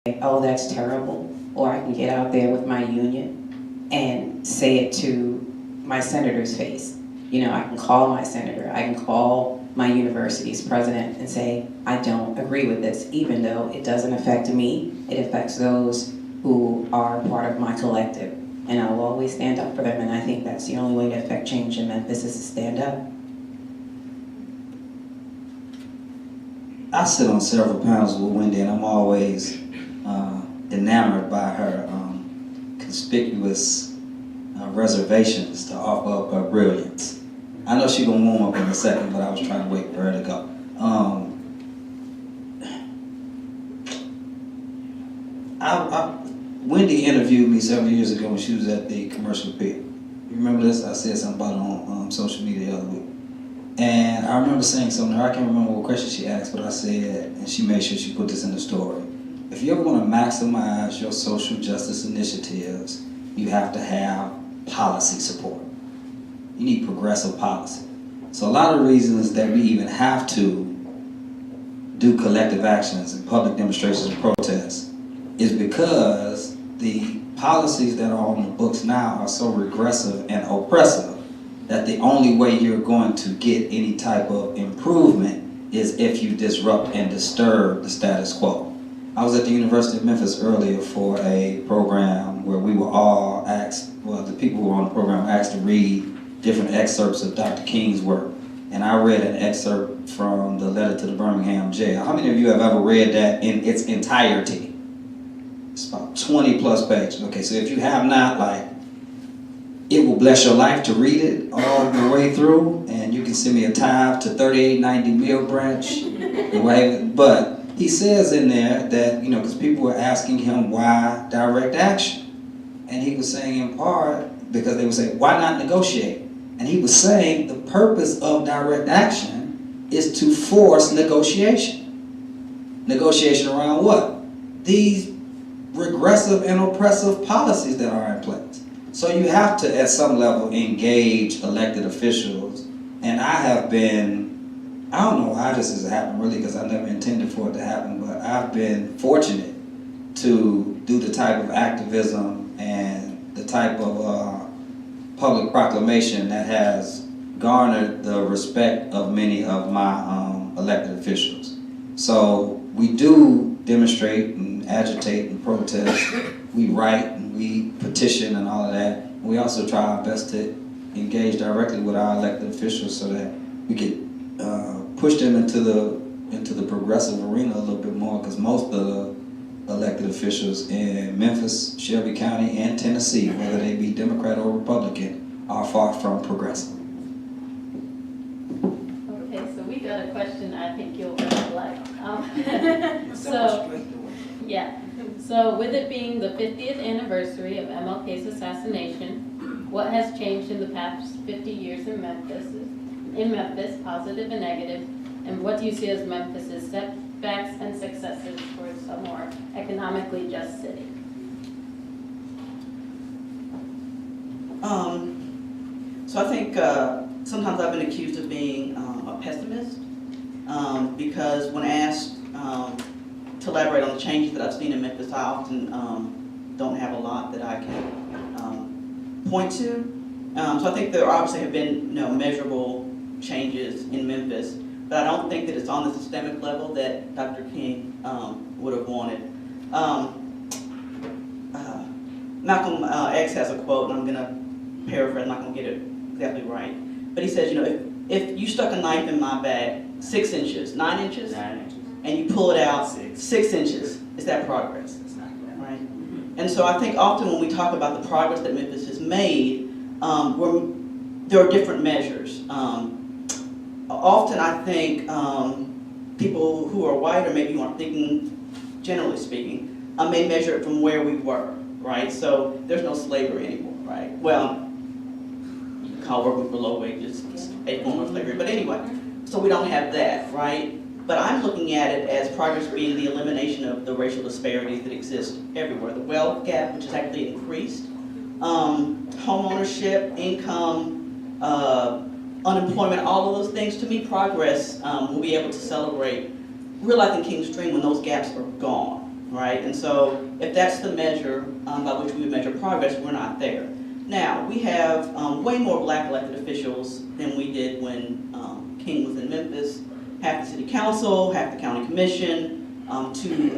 oh, that's terrible, or I can get out there with my union and say it to my senator's face. You know, I can call my senator, I can call my university's president and say, I don't agree with this, even though it doesn't affect me, it affects those who are part of my collective. And I will always stand up for them, and I think that's the only way to affect change in Memphis is to stand up. I sit on several panels with Wendi, and I'm always enamored by her conspicuous reservations to offer up her brilliance. I know she's gonna warm up in a second, but I was trying to wait for her to go. Wendi interviewed me several years ago when she was at the Commercial Appeal. You remember this? I said something about it on social media the other week. And I remember saying something to her. I can't remember what question she asked, but I said, and she made sure she put this in the story. If you ever want to maximize your social justice initiatives, you have to have policy support. You need progressive policy. So a lot of the reasons that we even have to do collective actions and public demonstrations and protests is because the policies that are on the books now are so regressive and oppressive that the only way you're going to get any type of improvement is if you disrupt and disturb the status quo. I was at the University of Memphis earlier for a program where we were all asked, well, the people who were on the program were asked to read different excerpts of Dr. King's work. And I read an excerpt from the letter to the Birmingham jail. How many of you have ever read that in its entirety? It's about 20 plus pages. Okay, so if you have not, like, it will bless your life to read it all the way through, and you can send me a tithe to 3890 Mill Branch. But he says in there that, you know, because people were asking him why direct action. And he was saying in part because they would say, why not negotiate? And he was saying the purpose of direct action is to force negotiation. Negotiation around what? These regressive and oppressive policies that are in place. So you have to, at some level, engage elected officials. And I have been, I don't know why this has happened really, because I never intended for it to happen, but I've been fortunate to do the type of activism and the type of public proclamation that has garnered the respect of many of my elected officials. So we do demonstrate and agitate and protest. We write and we petition and all of that. We also try our best to engage directly with our elected officials so that we could push them into the progressive arena a little bit more, because most of the elected officials in Memphis, Shelby County, and Tennessee, whether they be Democrat or Republican, are far from progressive. Okay, so we got a question I think you'll really like. So with it being the 50th anniversary of MLK's assassination, what has changed in the past 50 years in Memphis, positive and negative, and what do you see as Memphis's setbacks and successes towards a more economically just city? So I think sometimes I've been accused of being a pessimist because when asked to elaborate on the changes that I've seen in Memphis, I often don't have a lot that I can point to. So I think there obviously have been measurable changes in Memphis, but I don't think that it's on the systemic level that Dr. King would have wanted. Malcolm X has a quote, and I'm going to paraphrase, I'm not going to get it exactly right, but he says, if you stuck a knife in my back 6 inches, 9 inches, and you pull it out 6 inches, is that progress? Right? And so I think often when we talk about the progress that Memphis has made, there are different measures. Often I think people who are white, or maybe who aren't thinking, generally speaking, may measure it from where we were, right? So there's no slavery anymore, right? Well, you can call working for low wages a form of slavery, but anyway, so we don't have that, right? But I'm looking at it as progress being the elimination of the racial disparities that exist everywhere. The wealth gap, which has actually increased, home ownership, income, unemployment, all of those things. To me, progress will be able to celebrate realizing King's dream when those gaps are gone. right? And so if that's the measure by which we would measure progress, we're not there. Now, we have way more black elected officials than we did when King was in Memphis. Half the city council, half the county commission, two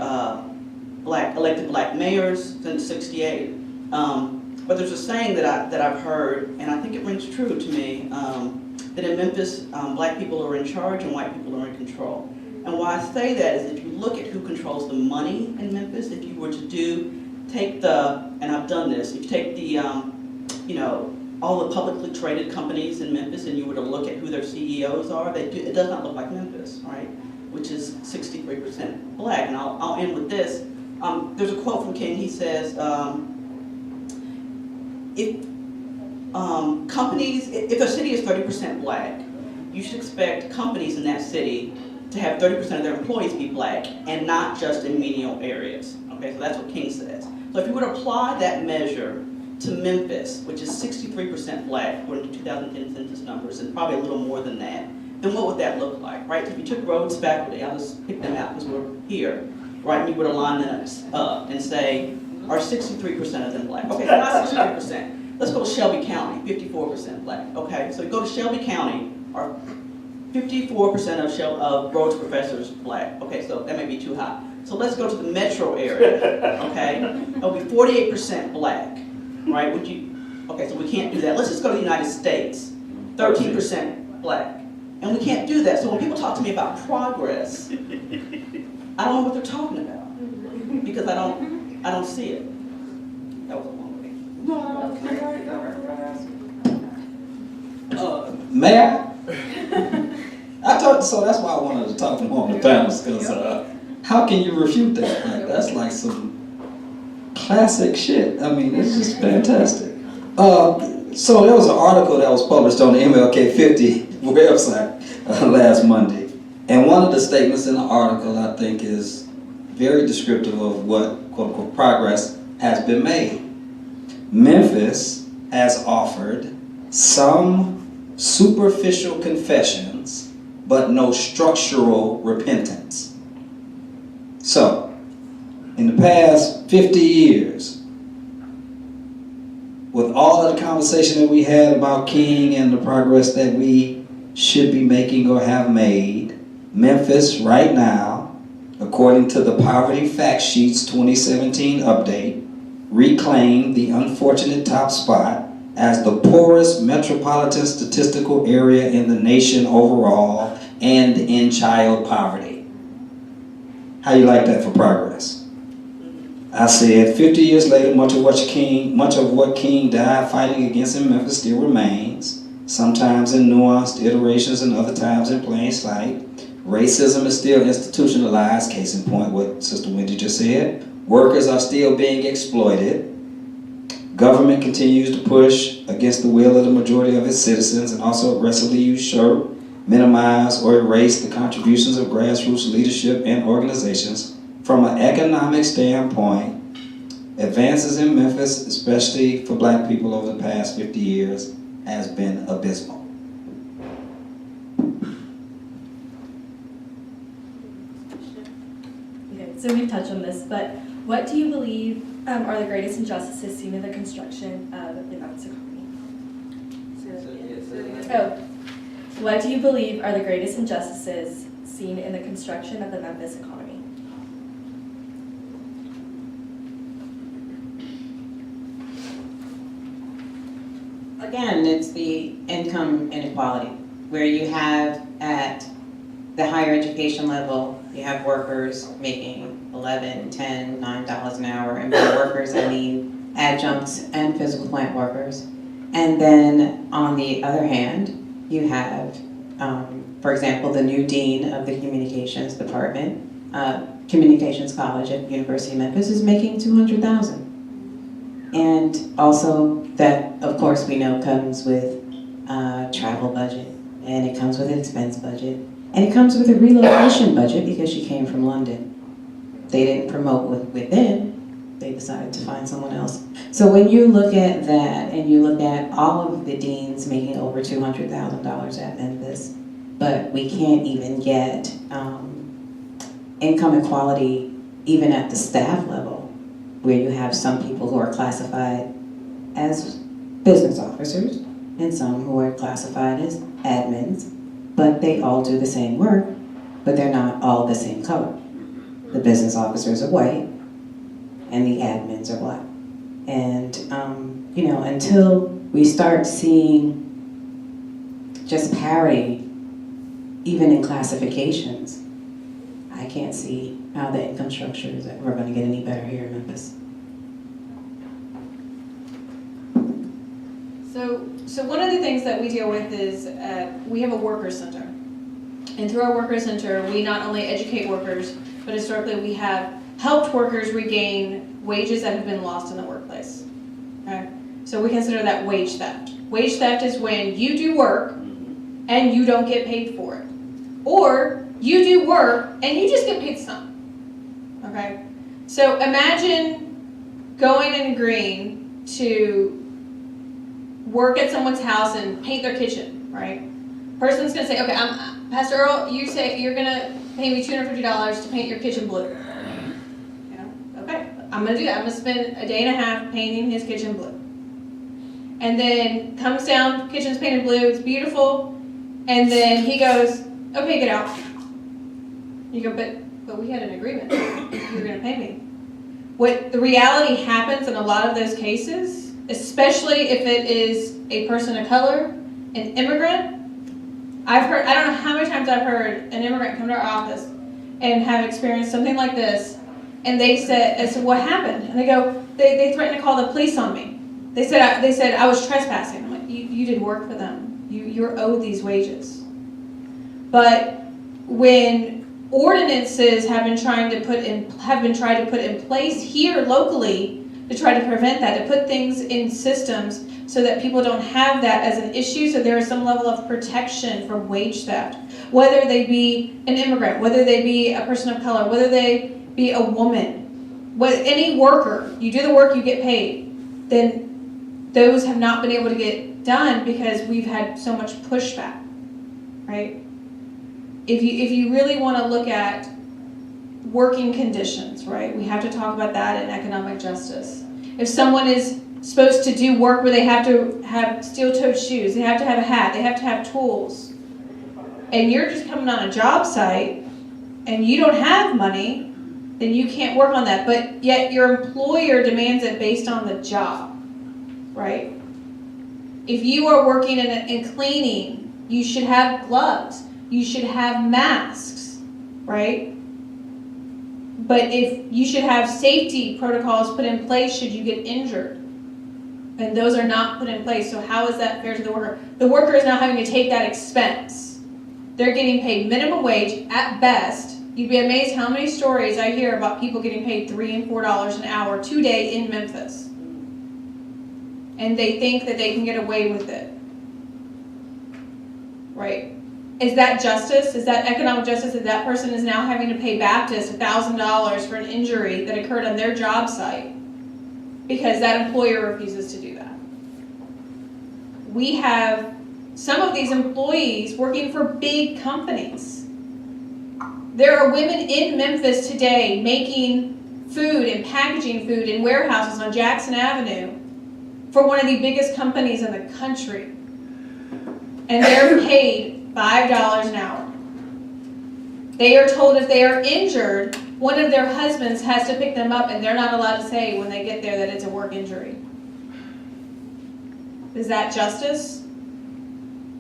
elected black mayors since '68. But there's a saying that I've heard, and I think it rings true to me, that in Memphis, black people are in charge and white people are in control. And why I say that is if you look at who controls the money in Memphis, if you were to take the, and I've done this, if you take the, all the publicly traded companies in Memphis and you were to look at who their CEOs are, it does not look like Memphis, right? Which is 63% black. And I'll end with this. There's a quote from King. He says, if a city is 30% black, you should expect companies in that city to have 30% of their employees be black and not just in menial areas. Okay, so that's what King says. So if you were to apply that measure to Memphis, which is 63% black according to 2010 census numbers, and probably a little more than that, then what would that look like, right? So if you took Rhodes faculty, I'll just pick them out because we're here, right? And you would align them up and say, are 63% of them black? Okay, so not 63%. Let's go to Shelby County, 54% black. Okay, so you go to Shelby County, are 54% of Rhodes professors black. Okay, so that may be too high. So let's go to the metro area, okay? It'll be 48% black, right? Okay, so we can't do that. Let's just go to the United States, 13% black. And we can't do that. So when people talk to me about progress, I don't know what they're talking about because I don't see it. That was a long way. May I? So that's why I wanted to talk more on the panels, because how can you refute that? Like, that's like some classic shit. I mean, it's just fantastic. So there was an article that was published on the MLK 50 website last Monday. And one of the statements in the article, I think, is very descriptive of what, quote unquote, progress has been made. Memphis has offered some superficial confessions, but no structural repentance. So, in the past 50 years, with all of the conversation that we had about King and the progress that we should be making or have made, Memphis right now, according to the Poverty Fact Sheets 2017 update, reclaimed the unfortunate top spot as the poorest metropolitan statistical area in the nation overall and in child poverty. How you like that for progress? I said 50 years later, much of what King died fighting against in Memphis still remains, sometimes in nuanced iterations and other times in plain sight. Racism is still institutionalized, case in point what Sister Wendi just said. Workers are still being exploited. Government continues to push against the will of the majority of its citizens and also aggressively usurp, minimize, or erase the contributions of grassroots leadership and organizations. From an economic standpoint, advances in Memphis, especially for black people over the past 50 years, has been abysmal. Okay, so we've touched on this, but what do you believe are the greatest injustices seen in the construction of the Memphis economy? What do you believe are the greatest injustices seen in the construction of the Memphis economy? Again, it's the income inequality, where you have at the higher education level, you have workers making $11, $10, $9 an hour, and by workers I mean adjuncts and physical plant workers. And then on the other hand, you have, for example, the new dean of the communications department, Communications College at University of Memphis is making $200,000. And also that, of course, we know comes with travel budget, and it comes with an expense budget, and it comes with a relocation budget because she came from London. They didn't promote within, they decided to find someone else. So when you look at that, and you look at all of the deans making over $200,000 at Memphis, but we can't even get income equality even at the staff level, where you have some people who are classified as business officers and some who are classified as admins, but they all do the same work, but they're not all the same color. The business officers are white and the admins are black. And, until we start seeing just parity, even in classifications, I can't see how the income structure is ever going to get any better here in Memphis. So one of the things that we deal with is we have a Workers Center. And through our Workers Center, we not only educate workers, but historically we have helped workers regain wages that have been lost in the workplace. Okay? So we consider that wage theft. Wage theft is when you do work and you don't get paid for it. Or you do work and you just get paid some. Okay? So imagine going and agreeing to work at someone's house and paint their kitchen, right? Person's gonna say, okay, Pastor Earle, you say you're gonna pay me $250 to paint your kitchen blue. You know, okay, I'm gonna do that. I'm gonna spend a day and a half painting his kitchen blue. And then comes down, kitchen's painted blue, it's beautiful, and then he goes, okay, get out. You go, but we had an agreement. You were gonna pay me. What the reality happens in a lot of those cases, especially if it is a person of color, an immigrant. I don't know how many times I've heard an immigrant come to our office and have experienced something like this, and I said, what happened? And they go, they threatened to call the police on me. They said I was trespassing. I'm like, you did work for them. You're owed these wages. But when ordinances have been tried to put in place here locally to try to prevent that, to put things in systems so that people don't have that as an issue, so there is some level of protection from wage theft. Whether they be an immigrant, whether they be a person of color, whether they be a woman, any worker, you do the work, you get paid, then those have not been able to get done because we've had so much pushback, right? If you really want to look at working conditions, right, we have to talk about that in economic justice. If someone is supposed to do work where they have to have steel-toed shoes, they have to have a hat, they have to have tools, and you're just coming on a job site and you don't have money, then you can't work on that. But yet your employer demands it based on the job, right? If you are working in cleaning, you should have gloves, you should have masks, right? But if you should have safety protocols put in place should you get injured. And those are not put in place, so how is that fair to the worker? The worker is now having to take that expense. They're getting paid minimum wage at best. You'd be amazed how many stories I hear about people getting paid $3 and $4 an hour today in Memphis. And they think that they can get away with it. Right? Is that justice? Is that economic justice that that person is now having to pay Baptist $1,000 for an injury that occurred on their job site because that employer refuses to do that? We have some of these employees working for big companies. There are women in Memphis today making food and packaging food in warehouses on Jackson Avenue for one of the biggest companies in the country. And they're paid $5 an hour. They are told if they are injured, one of their husbands has to pick them up, and they're not allowed to say when they get there that it's a work injury. Is that justice?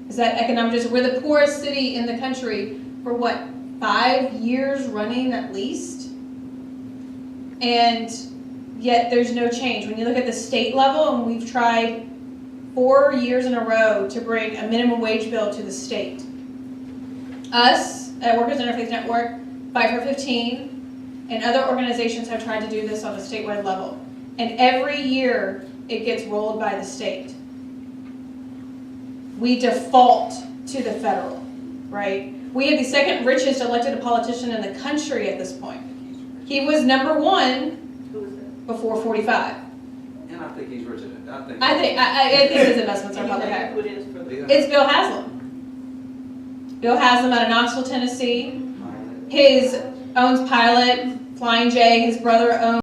Is that economic justice? We're the poorest city in the country for what, 5 years running at least? And yet there's no change. When you look at the state level, and we've tried 4 years in a row to bring a minimum wage bill to the state. Us, at Workers Interfaith Network, Fight for 15, and other organizations have tried to do this on a statewide level. And every year, it gets rolled by the state. We default to the federal, right? We have the second richest elected politician in the country at this point. He was number one before 45. And I think he's richer than I think his investments are public. It's Bill Haslam. Bill Haslam out of Knoxville, Tennessee. His owns Pilot, Flying J, his brother owned